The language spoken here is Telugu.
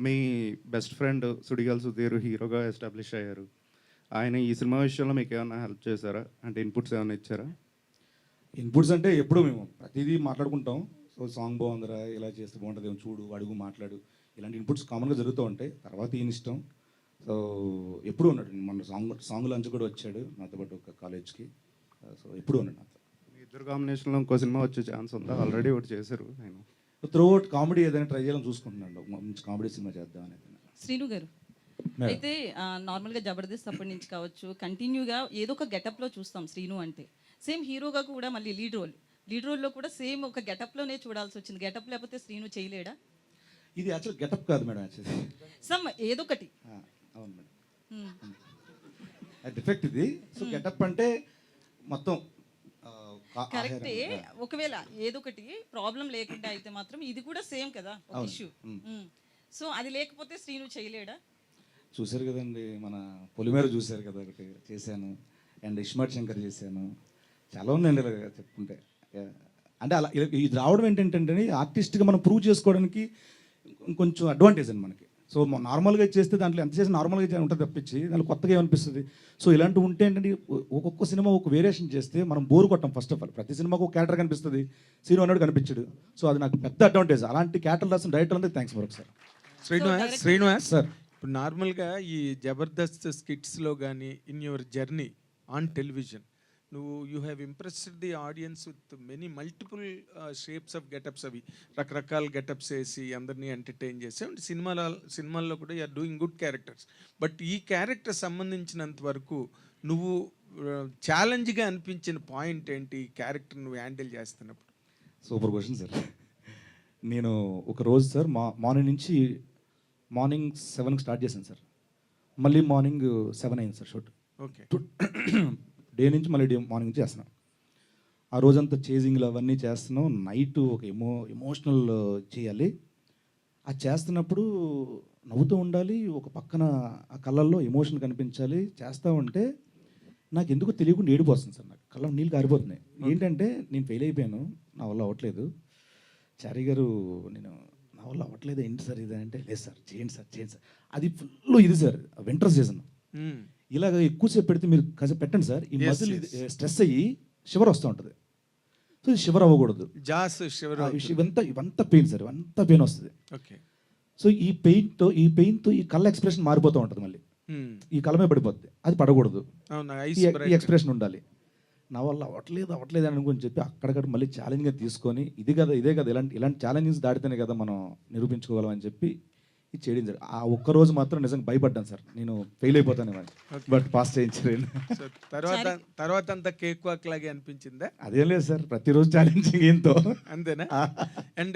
మీ బెస్ట్ ఫ్రెండ్ సుడిగాలి సుధీర్ హీరోగా ఎస్టాబ్లిష్ అయ్యారు. ఆయన ఈ సినిమా విషయంలో మీకు ఏమైనా హెల్ప్ చేశారా? అంటే ఇన్పుట్స్ ఏమైనా ఇచ్చారా? ఇన్పుట్స్ అంటే ఎప్పుడూ మేము ప్రతిదీ మాట్లాడుకుంటాం. సో సాంగ్ బాగుందిరా, ఇలా చేస్తే బాగుంటుంది, చూడు, అడుగు, మాట్లాడు, ఇలాంటి ఇన్పుట్స్ కామన్గా జరుగుతూ ఉంటాయి. తర్వాత ఈయన ఇష్టం. సో ఎప్పుడూ ఉన్నాడు. మన సాంగ్ లంచ్ కూడా వచ్చాడు నాతో పాటు ఒక కాలేజ్కి. సో ఎప్పుడూ ఉన్నాడు నాతో. మీ ఇద్దరు కాంబినేషన్లో ఇంకో సినిమా వచ్చే ఛాన్స్ ఉందా? ఆల్రెడీ ఒకటి చేశారు ఆయన. త్రూ అవుట్ కామెడీ ఏదైనా ట్రై చేయాలని చూసుకుంటున్నాడు. ఒక మంచి కామెడీ సినిమా చేద్దాం అనేది. శ్రీను గారు అయితే నార్మల్గా జబర్దస్త్ అప్పటి నుంచి కావచ్చు, కంటిన్యూగా ఏదో ఒక గెటప్లో చూస్తాం శ్రీను అంటే. సేమ్ హీరోగా కూడా మళ్ళీ లీడ్ రోల్లో కూడా సేమ్ ఒక గెటప్లోనే చూడాల్సి వచ్చింది. గెటప్ లేకపోతే శ్రీను చేయలేడా? ఇది యాక్చువల్ గెటప్ కాదు మేడం, యాక్చువల్లీ సమ్ ఏదో ఒకటి. అవును మేడం, డిఫెక్ట్ ఇది. సో గెటప్ అంటే మొత్తం కరెక్టే. ఒకవేళ ఏదో ఒకటి ప్రాబ్లం లేకుండా అయితే మాత్రం ఇది కూడా సేమ్ కదా ఒక ఇష్యూ. సో అది లేకపోతే శ్రీను చేయలేడా? చూశారు కదండి, మన పొలిమేర చూశారు కదా, ఒకటి చేశాను. అండ్ ఇస్మార్ట్ శంకర్ చేశాను. చాలా ఉందండి ఇలా చెప్పుకుంటే. అంటే అలా ఇది రావడం ఏంటంటే ఆర్టిస్ట్గా మనం ప్రూవ్ చేసుకోవడానికి కొంచెం అడ్వాంటేజ్ అండి మనకి. సో నార్మల్గా చేస్తే దాంట్లో ఎంత చేసి నార్మల్గా ఉంటుంది తప్పించి దాంట్లో కొత్తగా ఏమనిపిస్తుంది. సో ఇలాంటివి ఉంటే ఏంటంటే ఒక్కొక్క సినిమా ఒక వేరియేషన్ చేస్తే మనం బోర్ కొట్టాం. ఫస్ట్ ఆఫ్ ఆల్ ప్రతి సినిమాకు ఒక క్యారెక్టర్ కనిపిస్తుంది, సీరో అన్నాడు కనిపించాడు. సో అది నాకు పెద్ద అడ్వాంటేజ్. అలాంటి క్యారెక్టర్ రాసిన డైరెక్టర్ అందరికి థ్యాంక్స్ మరొకసారి. శ్రీనివాస్ సార్, ఇప్పుడు నార్మల్గా ఈ జబర్దస్త్ స్కిట్స్లో కానీ in your journey on television you have impressed the audience with many multiple shapes of getups. అవి రకరకాల గెటప్స్ వేసి అందరినీ ఎంటర్టైన్ చేసి, అండ్ సినిమాల్లో కూడా you're doing good characters. But ఈ క్యారెక్టర్ సంబంధించినంత వరకు నువ్వు ఛాలెంజ్గా అనిపించిన పాయింట్ ఏంటి ఈ క్యారెక్టర్ నువ్వు హ్యాండిల్ చేస్తున్నప్పుడు? Super question sir. నేను ఒక రోజు సార్ మార్నింగ్ 7కి స్టార్ట్ చేశాను సార్. మళ్ళీ మార్నింగ్ 7 అయింది సార్ షూట్. ఓకే. డే నుంచి మళ్ళీ మార్నింగ్ నుంచి చేస్తున్నాం. ఆ రోజంతా చేజింగ్లు అవన్నీ చేస్తున్నాం. నైట్ ఒక ఎమోషనల్ చేయాలి. అది చేస్తున్నప్పుడు నవ్వుతూ ఉండాలి, ఒక పక్కన ఆ కళ్ళల్లో ఎమోషన్ కనిపించాలి. చేస్తూ ఉంటే నాకు ఎందుకో తెలియకుండా ఏడిపోతుంది సార్. నాకు కళ్ళ నీళ్ళు కారిపోతున్నాయి. ఏంటంటే నేను ఫెయిల్ అయిపోయాను, నా వల్ల అవ్వట్లేదు. చారీ గారు, నేను నా వల్ల అవ్వట్లేదు ఏంటి సార్ ఇది అంటే, లేదు సార్ చేయండి సార్. అది ఫుల్ ఇది సార్, వింటర్ సీజన్. ఇలాగ ఎక్కువసేపు పెడితే మీరు కాసేపు పెట్టండి సార్, ఈ మజిల్ స్ట్రెస్ అయ్యి షివర్ వస్తూ ఉంటుంది. సో ఇది షివర్ అవ్వకూడదు. ఇవంతా పెయిన్ సార్, ఇవంతా పెయిన్ వస్తుంది. ఓకే. సో ఈ పెయిన్తో ఈ కళ్ళ ఎక్స్ప్రెషన్ మారిపోతూ ఉంటుంది. మళ్ళీ ఈ కళ్ళ మీద పడిపోద్ది, అది పడకూడదు. ఈ ఎక్స్ప్రెషన్ ఉండాలి. నా వల్ల అవ్వట్లేదు అని అనుకుని చెప్పి అక్కడికక్కడ మళ్ళీ ఛాలెంజ్గా తీసుకొని ఇదే కదా ఇలాంటి ఛాలెంజెస్ దాటితేనే కదా మనం నిరూపించుకోగలం అని చెప్పి ఇది చేయడం సార్. ఆ ఒక్కరోజు మాత్రం నిజంగా భయపడ్డాను సార్, నేను ఫెయిల్ అయిపోతాను అని. బట్ పాస్ చేయించలేదు. తర్వాత అంతా కేక్ వాక్ లాగే అనిపించిందా? అదేం లేదు సార్, ప్రతిరోజు ఛాలెంజింగ్ ఏంతో అంతేనా? అండ్